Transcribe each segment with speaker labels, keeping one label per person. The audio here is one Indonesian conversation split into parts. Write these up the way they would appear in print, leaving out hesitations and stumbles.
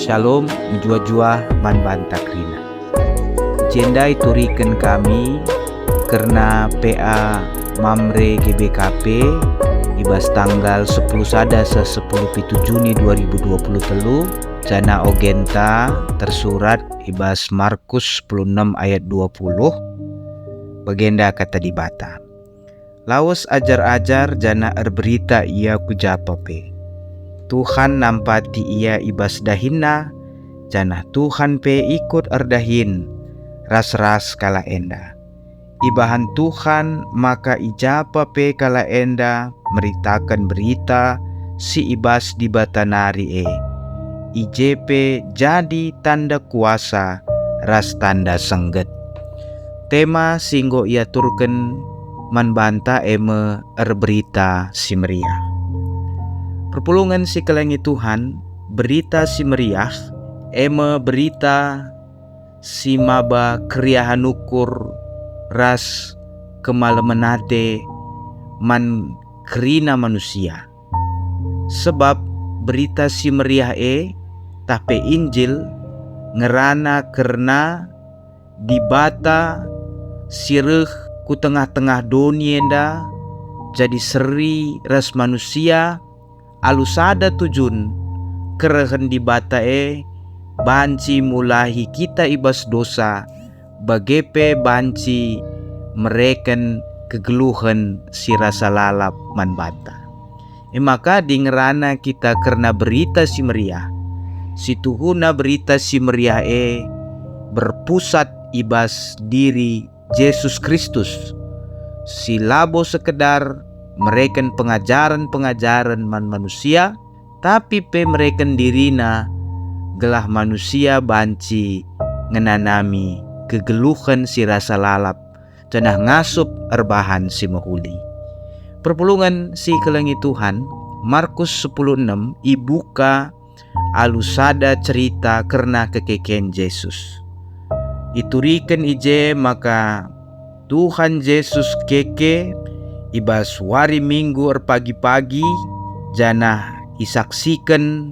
Speaker 1: Shalom, menjua-jua man banta krina. Jendai turiken kami karena PA Mamre GBKP ibas tanggal 10 sada se 10 pitu Juni 2023 jana ogenta tersurat ibas Markus 16 ayat 20 bagenda kata dibata. Lawas ajar-ajar jana berita ia kujapape. Tuhan nampati ia ibas dahinna, jana Tuhan pe ikut erdahin, ras-ras kala enda. Ibahan Tuhan maka ijapa pe kala enda meritakan berita si ibas di batanari IJP jadi tanda kuasa, ras tanda sengget. Tema singgo ia turken manbanta eme berita si meriah. Perpulungan si kelengi Tuhan, berita si meriah, eme berita si maba kriahan ukur ras kemalemenate man krina manusia. Sebab berita si meriah tapi Injil ngerana karena dibata sireh ku tengah-tengah donienda jadi seri ras manusia alusada tujun kerehen dibata banci mulahi kita ibas dosa bagepe banci mereken kegeluhan si rasa lalap manbata. Maka dingerana kita karena berita si meriah, si tuhuna berita si meriah berpusat ibas diri Yesus Kristus, si labo sekedar mereken pengajaran-pengajaran manusia, tapi pe mereken dirina gelah manusia banci ngenanami kegeluhan si rasa lalap cenah ngasup erbahan si mahuli. Perpulungan si kelengi Tuhan Markus 10:6 ibuka alusada cerita karena kekeken Yesus. Ituriken ije maka Tuhan Yesus keke ibas wari minggu pagi-pagi jana isaksikan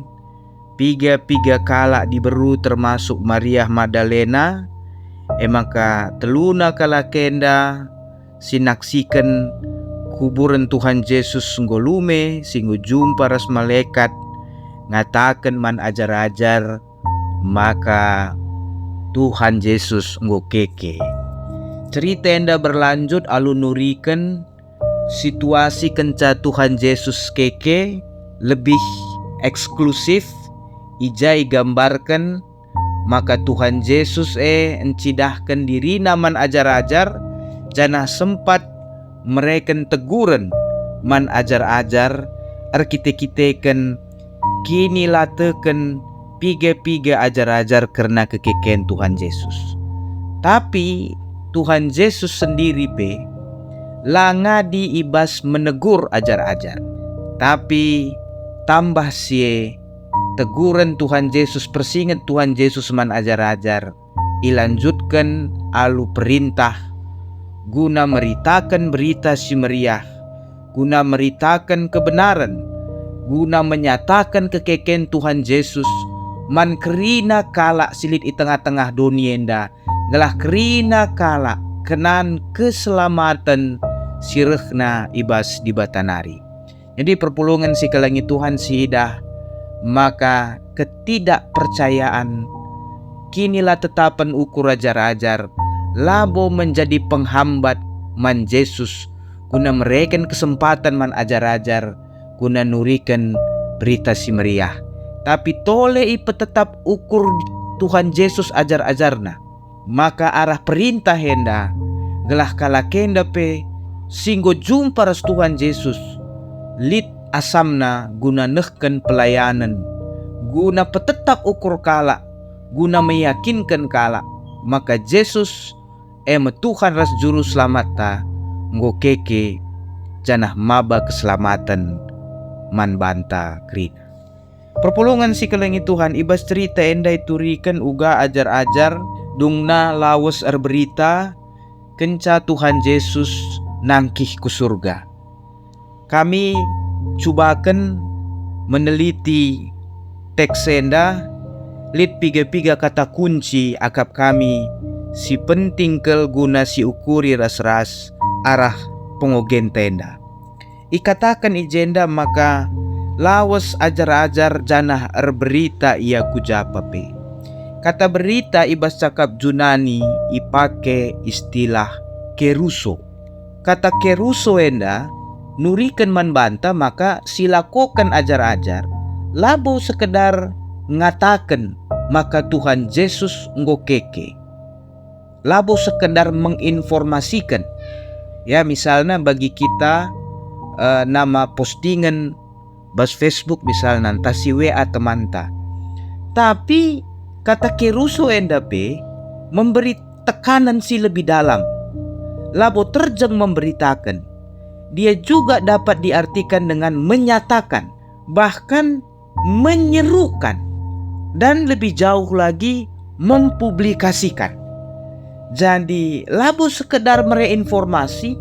Speaker 1: piga kala diberu termasuk Maria Magdalena maka teluna kala kenda sinaksikan kuburan Tuhan Yesus nggolume singgo jumpa ras malaikat ngatakan man ajar-ajar maka Tuhan Yesus nggo keke. Cerita enda berlanjut alun nuriken situasi kenca Tuhan Yesus keke lebih eksklusif ijai gambarkan maka Tuhan Yesus encidahkan diri naman ajar-ajar jana sempat mereken teguren man ajar-ajar arkite-kiteken kini lateken piga ajar-ajar karena kekeken Tuhan Yesus. Tapi Tuhan Yesus sendiri langadi ibas menegur ajar-ajar. Tapi tambah sie teguran Tuhan Yesus persingat Tuhan Yesus man ajar-ajar ilanjutkan alu perintah guna meritakan berita si meriah, guna meritakan kebenaran, guna menyatakan kekeken Tuhan Yesus man kerina kala silit di tengah-tengah donienda gelah kerina kala kenan keselamatan sirehna ibas di batanari. Jadi perpulungan si kelengi Tuhan sidah maka ketidakpercayaan kinilah tetapan ukur ajar-ajar labo menjadi penghambat man Yesus guna mereken kesempatan man ajar-ajar guna nurikan berita si meriah. Tapi tole tetap ukur Tuhan Yesus ajar-ajarna maka arah perintah henda gelah kala kenda singgo jumpa ras Tuhan Yesus lit asamna guna nehken pelayanan guna petetap ukur kala guna meyakinkan kala maka Yesus Tuhan ras juru selamat nggo keke janah maba keselamatan man banta krina. Perpulungan si kelengi Tuhan ibas cerita endai turikan uga ajar-ajar dungna lawas berita kenca Tuhan Yesus nangkih ku surga. Kami cobakan meneliti teks enda lit piga-piga kata kunci akap kami si penting kel guna si ukuri ras-ras arah pengogen tenda. Ikatakan ijenda maka lawas ajar-ajar janah berita ia kujapa pe. Kata berita ibas cakap Junani ipake istilah keruso. Kata keruso enda nurikan man banta maka silakokan ajar-ajar labo sekedar ngatakan maka Tuhan Yesus ngokeke. Labo sekedar menginformasikan. Ya misalnya bagi kita nama postingan bas Facebook misalnya entah si WA temanta. Tapi kata keruso endape memberi tekanan si lebih dalam. Labo terjeng memberitakan. Dia juga dapat diartikan dengan menyatakan, bahkan menyerukan, dan lebih jauh lagi mempublikasikan. Jadi labo sekedar mereinformasi,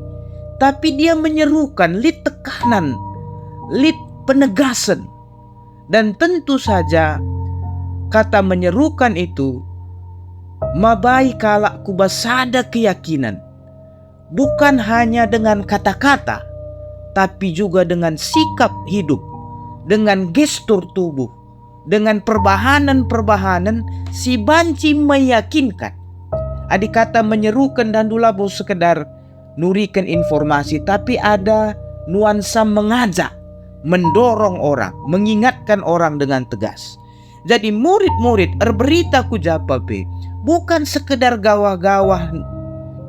Speaker 1: tapi dia menyerukan, lit tekanan, lit penegasan. Dan tentu saja kata menyerukan itu mabai kalak kubasada keyakinan. Bukan hanya dengan kata-kata, tapi juga dengan sikap hidup, dengan gestur tubuh, dengan perbahanan-perbahanan si banci meyakinkan. Adik kata menyerukan dan dulabo sekedar nurikan informasi, tapi ada nuansa mengajak, mendorong orang, mengingatkan orang dengan tegas. Jadi murid-murid berita kujapa pe bukan sekedar gawah-gawah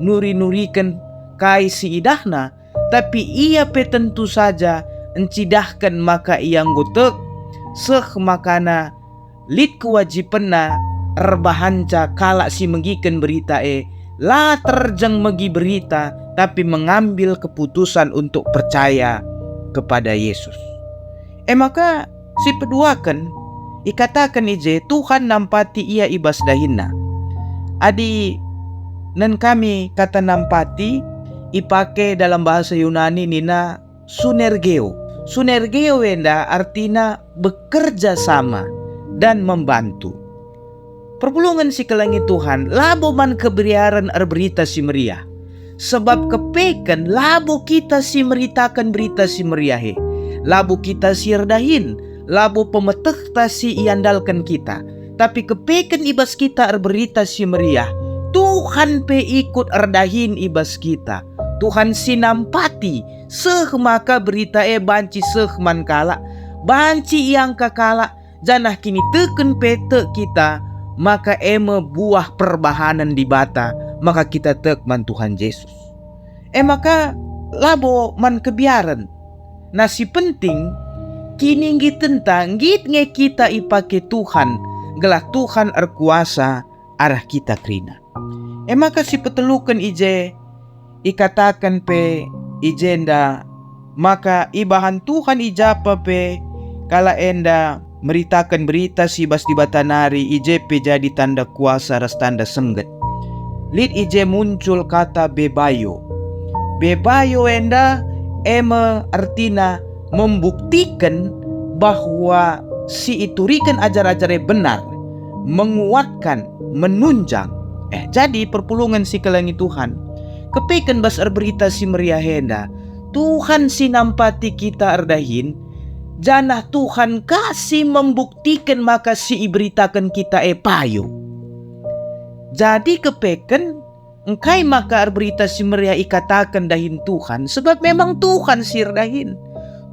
Speaker 1: nuri-nurikan kai si idahna, tapi ia pe tentu saja encidahkan maka ia ngotek seh makana lit kewajibanna erbahanca kalak si mengikan berita la terjeng megi berita tapi mengambil keputusan untuk percaya kepada Yesus. Maka si peduakan ikatakan ije Tuhan nampati ia ibas dahinna. Adi nan kami kata nampati ipake dalam bahasa Yunani nina sunergeo. Sunergeo enda artinya bekerja sama dan membantu. Perpulungan si kelangi Tuhan labo man kebriaran berita si meriah. Sebab kepeken labo kita si meritakan berita si meriah labo kita si erdahin, labo pemeteh ta si iandalkan kita. Tapi kepeken ibas kita berita si meriah, Tuhan pe ikut erdahin ibas kita. Tuhan sinampati seh maka berita banci seh man kala, banci yang kakala janah kini teken pete kita, maka buah perbahanan di bata, maka kita tekman Tuhan Yesus. Maka labo man kebiaran. Nasi penting kini ngi tentang git nge kita ipake Tuhan, gelah Tuhan erkuasa arah kita krina. Maka si petelukan ije ikatakan pe ijenda maka ibahan Tuhan ijapa pe kala enda meritakan berita si bas di batanari ije pe jadi tanda kuasa ras tanda sengget. Lid ije muncul kata bebayo. Bebayo enda artina membuktikan bahwa si iturikan ajar-ajarnya benar, menguatkan, menunjang. Jadi perpulungan si kelangi Tuhan kepekan bas berita si meriah henda Tuhan sinampati kita erdahin, janah Tuhan kasih membuktikan maka si iberitakan kita payo. Jadi kepekan engkai maka berita si meriah ikatakan dahin Tuhan, sebab memang Tuhan sirdahin.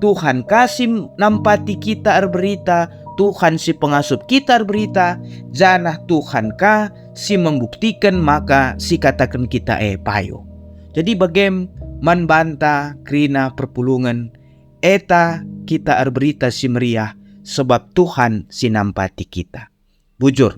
Speaker 1: Tuhan kasih nampati kita berita, Tuhan si pengasup kita berita, janah Tuhan ka si membuktikan maka si katakan kita payo. Jadi bagem man banta krina perpulungan eta kita berita si meriah sebab Tuhan si nampati kita. Bujur